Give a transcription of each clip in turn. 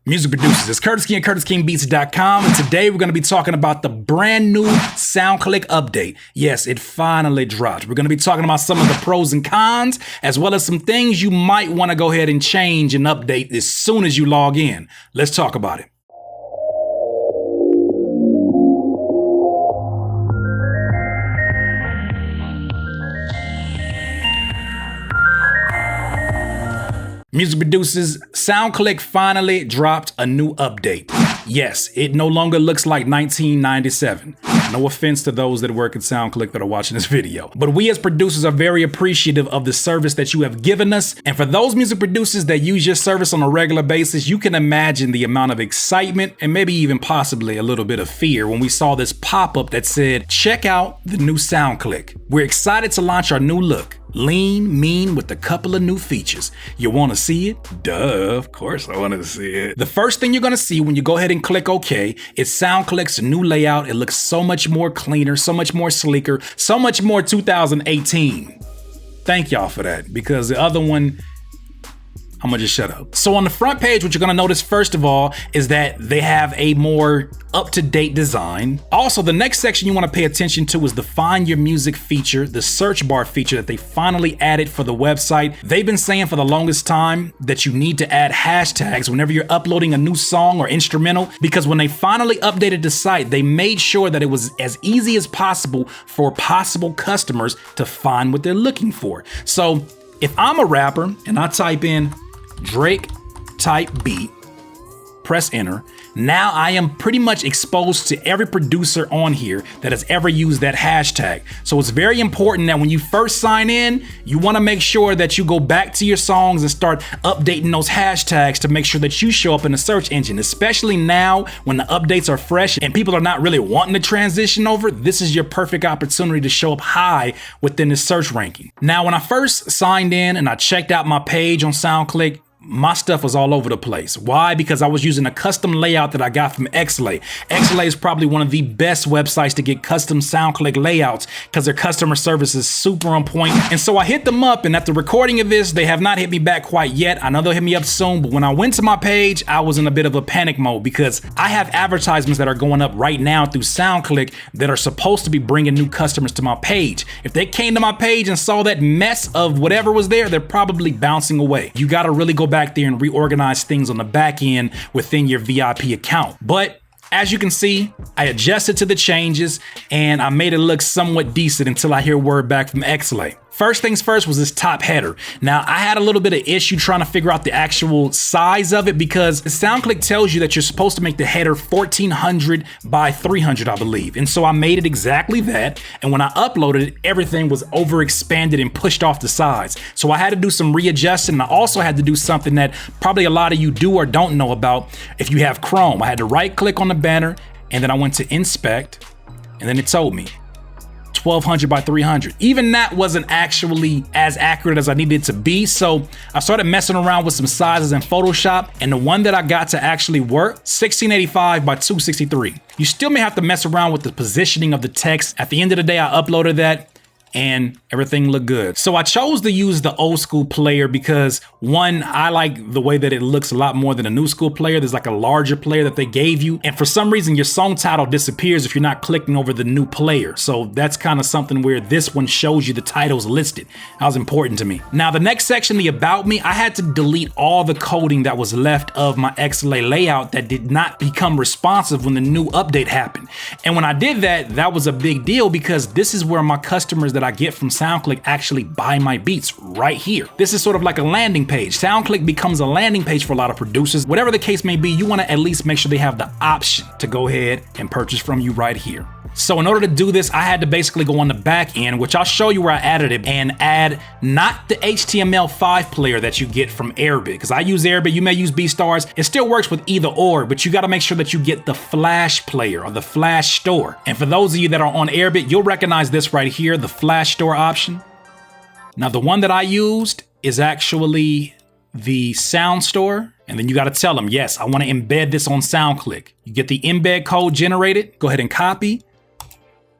Music producers, it's Curtis King at CurtisKingBeats.com, and today we're going to be talking about the brand new SoundClick update. Yes, it finally dropped. We're going to be talking about some of the pros and cons, as well as some things you might want to go ahead and change and update as soon as you log in. Let's talk about it. Music producers, SoundClick finally dropped a new update. Yes, it no longer looks like 1997. No offense to those that work at SoundClick that are watching this video. But we as producers are very appreciative of the service that you have given us. And for those music producers that use your service on a regular basis, you can imagine the amount of excitement and maybe even possibly a little bit of fear when we saw this pop-up that said, check out the new SoundClick. We're excited to launch our new look. Lean, mean, with a couple of new features. You want to see it? Duh, of course I want to see it. The first thing you're going to see when you go ahead and click OK is SoundClick's new layout. It looks so much more cleaner, so much more sleeker, so much more 2018. Thank y'all for that, because the other one, I'm gonna just shut up. So on the front page, what you're gonna notice first of all is that they have a more up-to-date design. Also, the next section you wanna pay attention to is the Find Your Music feature, the search bar feature that they finally added for the website. They've been saying for the longest time that you need to add hashtags whenever you're uploading a new song or instrumental, because when they finally updated the site, they made sure that it was as easy as possible for possible customers to find what they're looking for. So if I'm a rapper and I type in Drake type beat, press enter. Now I am pretty much exposed to every producer on here that has ever used that hashtag. So it's very important that when you first sign in, you want to make sure that you go back to your songs and start updating those hashtags to make sure that you show up in the search engine, especially now when the updates are fresh and people are not really wanting to transition over. This is your perfect opportunity to show up high within the search ranking. Now, when I first signed in and I checked out my page on SoundClick, my stuff was all over the place. Why? Because I was using a custom layout that I got from XLA. XLA is probably one of the best websites to get custom SoundClick layouts because their customer service is super on point. And so I hit them up, and at the recording of this, they have not hit me back quite yet. I know they'll hit me up soon, but when I went to my page, I was in a bit of a panic mode because I have advertisements that are going up right now through SoundClick that are supposed to be bringing new customers to my page. If they came to my page and saw that mess of whatever was there, they're probably bouncing away. You got to really go back there and reorganize things on the back end within your VIP account. But as you can see, I adjusted to the changes and I made it look somewhat decent until I hear word back from XLA. First things first was this top header. Now, I had a little bit of issue trying to figure out the actual size of it because SoundClick tells you that you're supposed to make the header 1400 by 300, I believe. And so I made it exactly that. And when I uploaded it, everything was overexpanded and pushed off the sides. So I had to do some readjusting. And I also had to do something that probably a lot of you do or don't know about if you have Chrome. I had to right click on the banner and then I went to inspect and then it told me 1200 by 300. Even that wasn't actually as accurate as I needed it to be. So I started messing around with some sizes in Photoshop, and the one that I got to actually work, 1685 by 263. You still may have to mess around with the positioning of the text. At the end of the day, I uploaded that and everything looked good. So I chose to use the old school player because one, I like the way that it looks a lot more than a new school player. There's like a larger player that they gave you. And for some reason, your song title disappears if you're not clicking over the new player. So that's kind of something where this one shows you the titles listed. That was important to me. Now, the next section, the About Me, I had to delete all the coding that was left of my XLA layout that did not become responsive when the new update happened. And when I did that, that was a big deal because this is where my customers that I get from SoundClick actually buy my beats right here. This is sort of like a landing page. SoundClick becomes a landing page for a lot of producers. Whatever the case may be, you want to at least make sure they have the option to go ahead and purchase from you right here. So in order to do this, I had to basically go on the back end, which I'll show you where I added it, and add not the HTML5 player that you get from Airbit, because I use Airbit, you may use BeatStars. It still works with either or, but you got to make sure that you get the Flash player or the Flash store. And for those of you that are on Airbit, you'll recognize this right here, the Flash store option. Now, the one that I used is actually the Sound Store. And then you got to tell them, yes, I want to embed this on SoundClick. You get the embed code generated, go ahead and copy.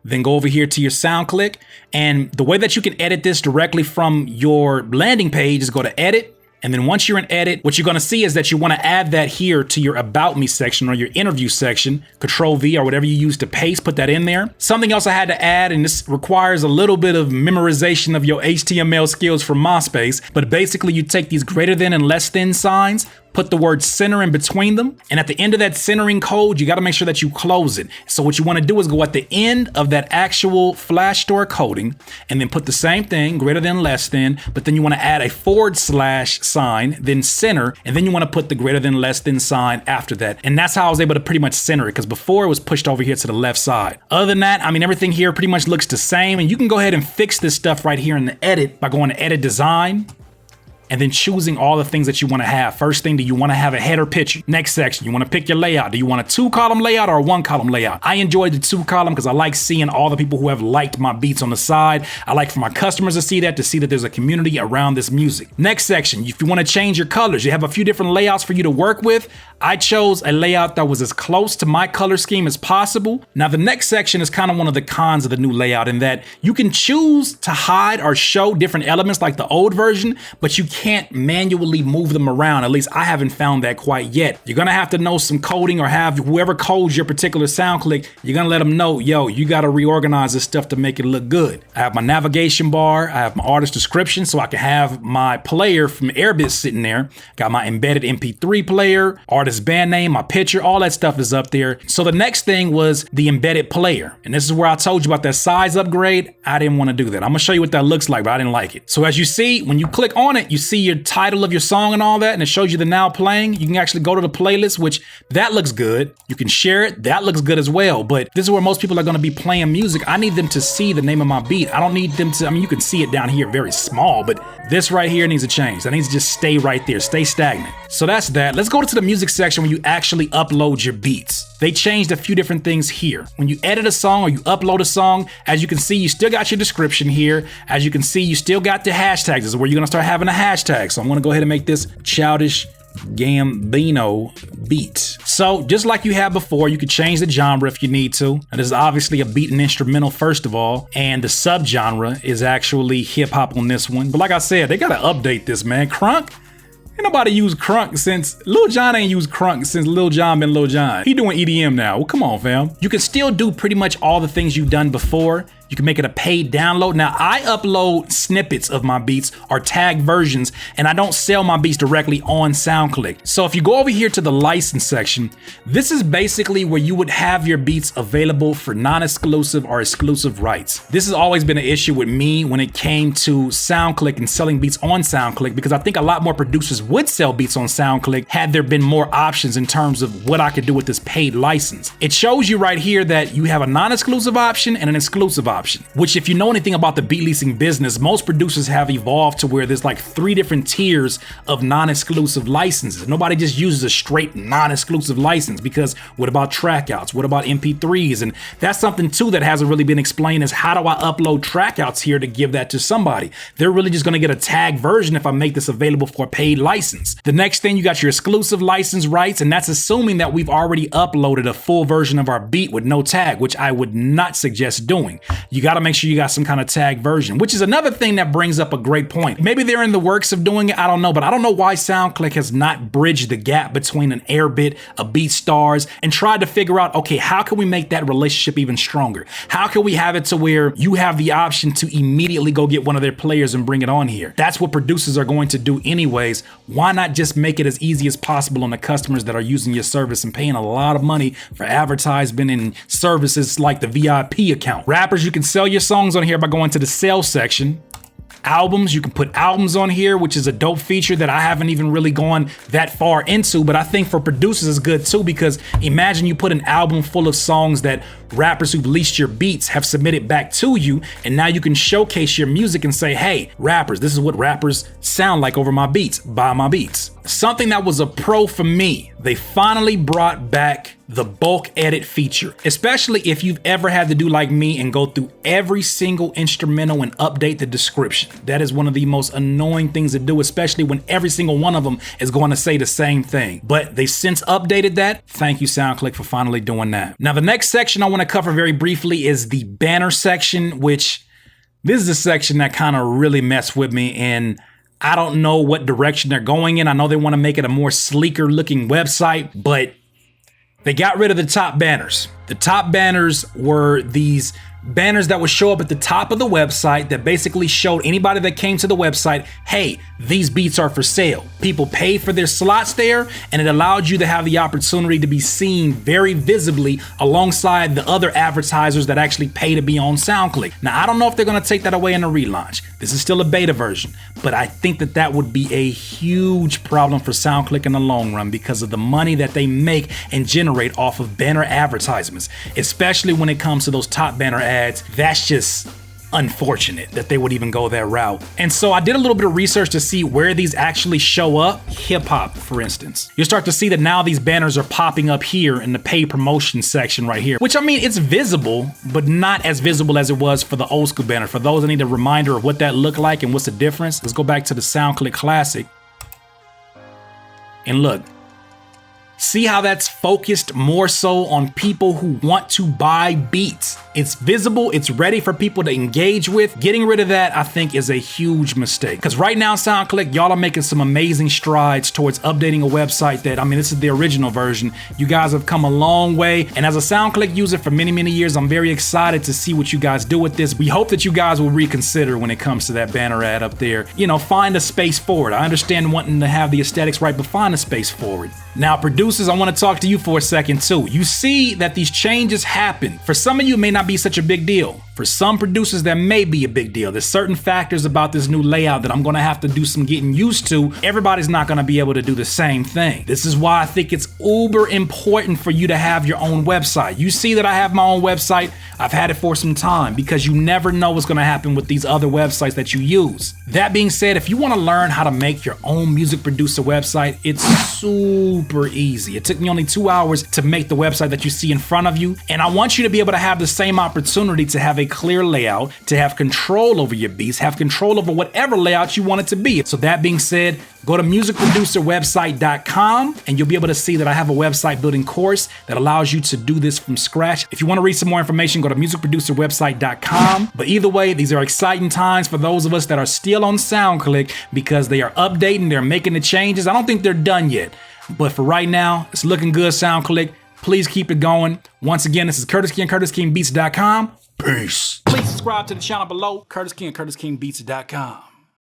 Then go over here to your SoundClick. And the way that you can edit this directly from your landing page is go to Edit, And then once you're in edit, what you're going to see is that you want to add that here to your about me section or your interview section. Control V or whatever you use to paste, put that in there. Something else I had to add, and this requires a little bit of memorization of your HTML skills from MySpace, but basically you take these greater than and less than signs, put the word center in between them, and at the end of that centering code, you got to make sure that you close it. So what you want to do is go at the end of that actual Flash Store coding and then put the same thing, greater than, less than, but then you want to add a / sign, then center, and then you want to put the greater than, less than sign after that. And that's how I was able to pretty much center it, because before it was pushed over here to the left side. Other than that, I mean, everything here pretty much looks the same, and you can go ahead and fix this stuff right here in the edit by going to edit design, and then choosing all the things that you want to have. First thing, do you want to have a header picture? Next section, you want to pick your layout. Do you want a 2-column layout or a 1-column layout? I enjoyed the 2-column because I like seeing all the people who have liked my beats on the side. I like for my customers to see that there's a community around this music. Next section, if you want to change your colors, you have a few different layouts for you to work with. I chose a layout that was as close to my color scheme as possible. Now the next section is kind of one of the cons of the new layout in that you can choose to hide or show different elements like the old version, but you can't manually move them around. At least I haven't found that quite yet. You're gonna have to know some coding or have whoever codes your particular SoundClick, you're gonna let them know, yo, you gotta reorganize this stuff to make it look good. I have my navigation bar, I have my artist description so I can have my player from Airbit sitting there. Got my embedded MP3 player, artist band name, my picture, all that stuff is up there. So the next thing was the embedded player. And this is where I told you about that size upgrade. I didn't want to do that. I'm gonna show you what that looks like, but I didn't like it. So as you see, when you click on it, you see your title of your song and all that, and it shows you the now playing. You can actually go to the playlist, which that looks good. You can share it. That looks good as well. But this is where most people are gonna be playing music. I need them to see the name of my beat. I don't need them to, I mean, you can see it down here very small, but this right here needs to change. That needs to just stay right there, stay stagnant. So that's that. Let's go to the music section where you actually upload your beats. They changed a few different things here. When you edit a song or you upload a song, as you can see, you still got your description here. As you can see, you still got the hashtags. This is where you're gonna start having a hashtag. So I'm gonna go ahead and make this Childish Gambino beat. So just like you had before, you could change the genre if you need to. And this is obviously a beat and instrumental first of all, and the subgenre is actually hip hop on this one. But like I said, they gotta update this, man. Crunk? Ain't nobody used crunk since Lil Jon ain't used crunk since Lil Jon been Lil Jon. He doing EDM now. Well, come on, fam. You can still do pretty much all the things you've done before. You can make it a paid download. Now, I upload snippets of my beats or tag versions, and I don't sell my beats directly on SoundClick. So if you go over here to the license section, this is basically where you would have your beats available for non-exclusive or exclusive rights. This has always been an issue with me when it came to SoundClick and selling beats on SoundClick, because I think a lot more producers would sell beats on SoundClick had there been more options in terms of what I could do with this paid license. It shows you right here that you have a non-exclusive option and an exclusive option, which if you know anything about the beat leasing business, most producers have evolved to where there's like 3 different tiers of non-exclusive licenses. Nobody just uses a straight non-exclusive license, because what about trackouts? What about MP3s? And that's something too that hasn't really been explained, is how do I upload trackouts here to give that to somebody? They're really just gonna get a tag version if I make this available for a paid license. The next thing, you got your exclusive license rights, and that's assuming that we've already uploaded a full version of our beat with no tag, which I would not suggest doing. You got to make sure you got some kind of tag version, which is another thing that brings up a great point. Maybe they're in the works of doing it, I don't know, but I don't know why SoundClick has not bridged the gap between an Airbit, a BeatStars, and tried to figure out, okay, how can we make that relationship even stronger? How can we have it to where you have the option to immediately go get one of their players and bring it on here? That's what producers are going to do anyways. Why not just make it as easy as possible on the customers that are using your service and paying a lot of money for advertisement and services like the VIP account? Rappers, you can sell your songs on here by going to the sales section. Albums, you can put albums on here, which is a dope feature that I haven't even really gone that far into, but I think for producers it's good too, because imagine you put an album full of songs that rappers who've leased your beats have submitted back to you, and now you can showcase your music and say, hey, rappers, this is what rappers sound like over my beats, buy my beats. Something that was a pro for me, they finally brought back the bulk edit feature, especially if you've ever had to do like me and go through every single instrumental and update the description. That is one of the most annoying things to do, especially when every single one of them is going to say the same thing. But they since updated that. Thank you, SoundClick, for finally doing that. Now, the next section I want to cover very briefly is the banner section, which this is a section that kind of really messed with me, and I don't know what direction they're going in. I know they want to make it a more sleeker looking website, but they got rid of the top banners. The top banners were these banners that would show up at the top of the website that basically showed anybody that came to the website, hey, these beats are for sale. People pay for their slots there, and it allowed you to have the opportunity to be seen very visibly alongside the other advertisers that actually pay to be on SoundClick. Now, I don't know if they're gonna take that away in the relaunch. This is still a beta version, but I think that that would be a huge problem for SoundClick in the long run because of the money that they make and generate off of banner advertisements, especially when it comes to those top banner ads. That's just unfortunate that they would even go that route. And so I did a little bit of research to see where these actually show up. Hip hop, for instance. You'll start to see that now these banners are popping up here in the paid promotion section right here, which I mean, it's visible, but not as visible as it was for the old school banner. For those that need a reminder of what that looked like and what's the difference, let's go back to the SoundClick Classic. And look, see how that's focused more so on people who want to buy beats. It's visible, it's ready for people to engage with. Getting rid of that, I think, is a huge mistake. Because right now, SoundClick, y'all are making some amazing strides towards updating a website that, I mean, this is the original version. You guys have come a long way. And as a SoundClick user for many, many years, I'm very excited to see what you guys do with this. We hope that you guys will reconsider when it comes to that banner ad up there. You know, find a space for it. I understand wanting to have the aesthetics right, but find a space for it. Now, producers, I want to talk to you for a second too. You see that these changes happen. For some of you, it may not be such a big deal. For some producers, that may be a big deal. There's certain factors about this new layout that I'm gonna have to do some getting used to. Everybody's not gonna be able to do the same thing. This is why I think it's uber important for you to have your own website. You see that I have my own website. I've had it for some time because you never know what's gonna happen with these other websites that you use. That being said, if you wanna learn how to make your own music producer website, it's super easy. It took me only 2 hours to make the website that you see in front of you. And I want you to be able to have the same opportunity to have a clear layout, to have control over your beats, have control over whatever layout you want it to be. So that being said, go to musicproducerwebsite.com and you'll be able to see that I have a website building course that allows you to do this from scratch. If you want to read some more information, go to musicproducerwebsite.com. But either way, these are exciting times for those of us that are still on SoundClick because they are updating, they're making the changes. I don't think they're done yet, but for right now, it's looking good, SoundClick. Please keep it going. Once again, this is Curtis King, CurtisKingBeats.com. Peace. Please subscribe to the channel below, Curtis King, CurtisKingBeats.com.